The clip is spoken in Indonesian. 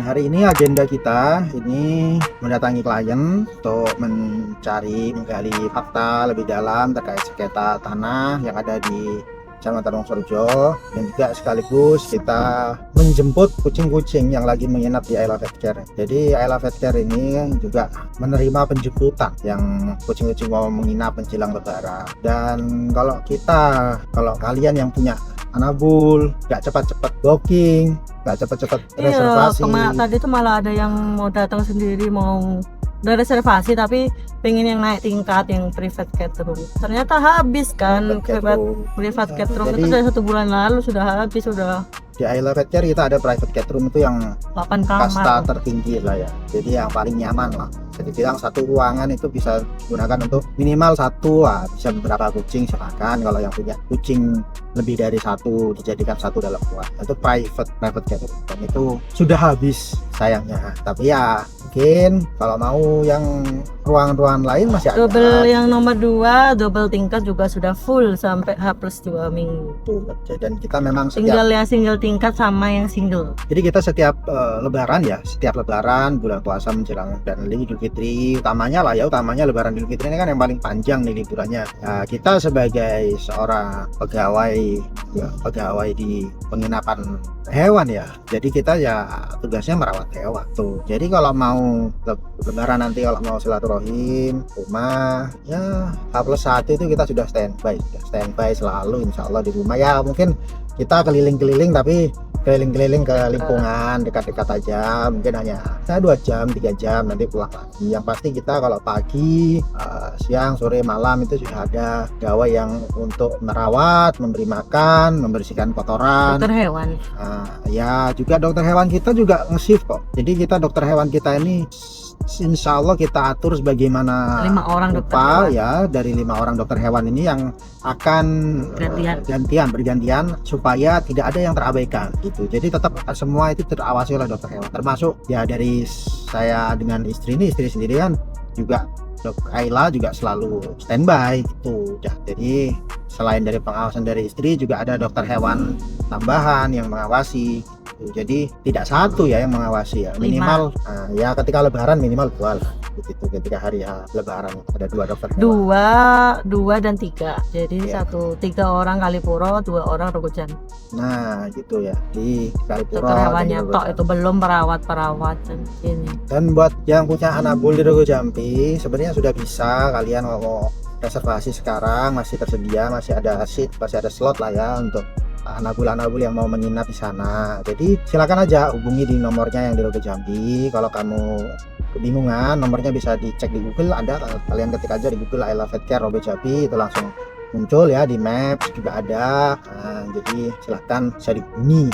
hari ini agenda kita ini mendatangi klien untuk menggali fakta lebih dalam terkait sengketa tanah yang ada di Kecamatan Wonosorejo, dan juga sekaligus kita menjemput kucing-kucing yang lagi menginap di I Love Pet Care. Jadi I Love Pet Care ini juga menerima penjemputan yang kucing-kucing mau menginap menjelang lebaran. Dan kalau kalian yang punya anabul, gak cepat-cepat booking, gak cepat-cepat reservasi. Tadi tuh malah ada yang mau datang sendiri, mau udah reservasi tapi pengen yang naik tingkat, yang private cat room. Ternyata habis kan, private cat room itu sudah 1 bulan lalu sudah habis. Sudah di I Love Pet Care kita ada private cat room itu yang 8 kamar, kasta tertinggi lah ya, jadi yang paling nyaman lah. Jadi bilang satu ruangan itu bisa digunakan untuk minimal satu lah, bisa beberapa kucing silakan. Kalau yang punya kucing lebih dari satu dijadikan satu dalam ruangan, itu private cat room, dan itu sudah habis sayangnya. Tapi ya mungkin kalau mau yang ruangan-ruangan lain masih ada. Double yang nomor 2, double tingkat juga sudah full sampai H+2 minggu. Dan kita memang tinggal yang single tingkat sama yang single. Jadi kita setiap lebaran bulan puasa menjelang dan Idul Fitri, utamanya lebaran Idul Fitri ini kan yang paling panjang nih liburannya. Nah, kita sebagai seorang pegawai di penginapan hewan ya, jadi kita ya tugasnya merawat hewan tuh. Jadi kalau mau lebaran nanti, kalau mau silaturahim rumah ya H+1 itu kita sudah standby selalu insya Allah di rumah. Ya mungkin kita keliling-keliling, tapi keliling-keliling ke lingkungan dekat-dekat aja, mungkin hanya 2 jam 3 jam nanti pulang lagi. Yang pasti kita kalau pagi, siang, sore, malam itu sudah ada pegawai yang untuk merawat, memberi makan, membersihkan kotoran. Dokter hewan. Ya juga dokter hewan kita juga nge-shift kok. Jadi kita dokter hewan kita ini insya Allah kita atur sebagaimana 5 orang dokter hewan. Ya dari 5 orang dokter hewan ini yang akan bergantian supaya tidak ada yang terabaikan gitu. Jadi tetap semua itu terawasi oleh dokter hewan, termasuk ya dari saya dengan istri sendiri kan juga Dok Ayla juga selalu standby gitu ya. Jadi selain dari pengawasan dari istri juga ada dokter hewan tambahan yang mengawasi. Jadi tidak 1 ya yang mengawasi ya, minimal ya ketika lebaran minimal 2 lah begitu. Ketika hari lebaran ada 2 dokter hewan. 2 dan 3, jadi 3 orang Kalipuro, 2 orang Rogojan. Nah gitu ya, di Kalipuro dokter hewannya tok itu belum perawat ini. Dan buat yang punya anabul di Rogo Jampi sebenarnya sudah bisa, kalian mau reservasi sekarang masih tersedia, masih ada slot lah ya untuk anabul yang mau menginap di sana. Jadi silakan aja hubungi di nomornya yang di Rogo Jambi. Kalau kamu kebingungan, nomornya bisa dicek di Google, ada, kalian ketik aja di Google I Love Pet Care Rogo Jambi, itu langsung muncul ya, di Maps juga ada. Jadi silakan bisa dihubungi.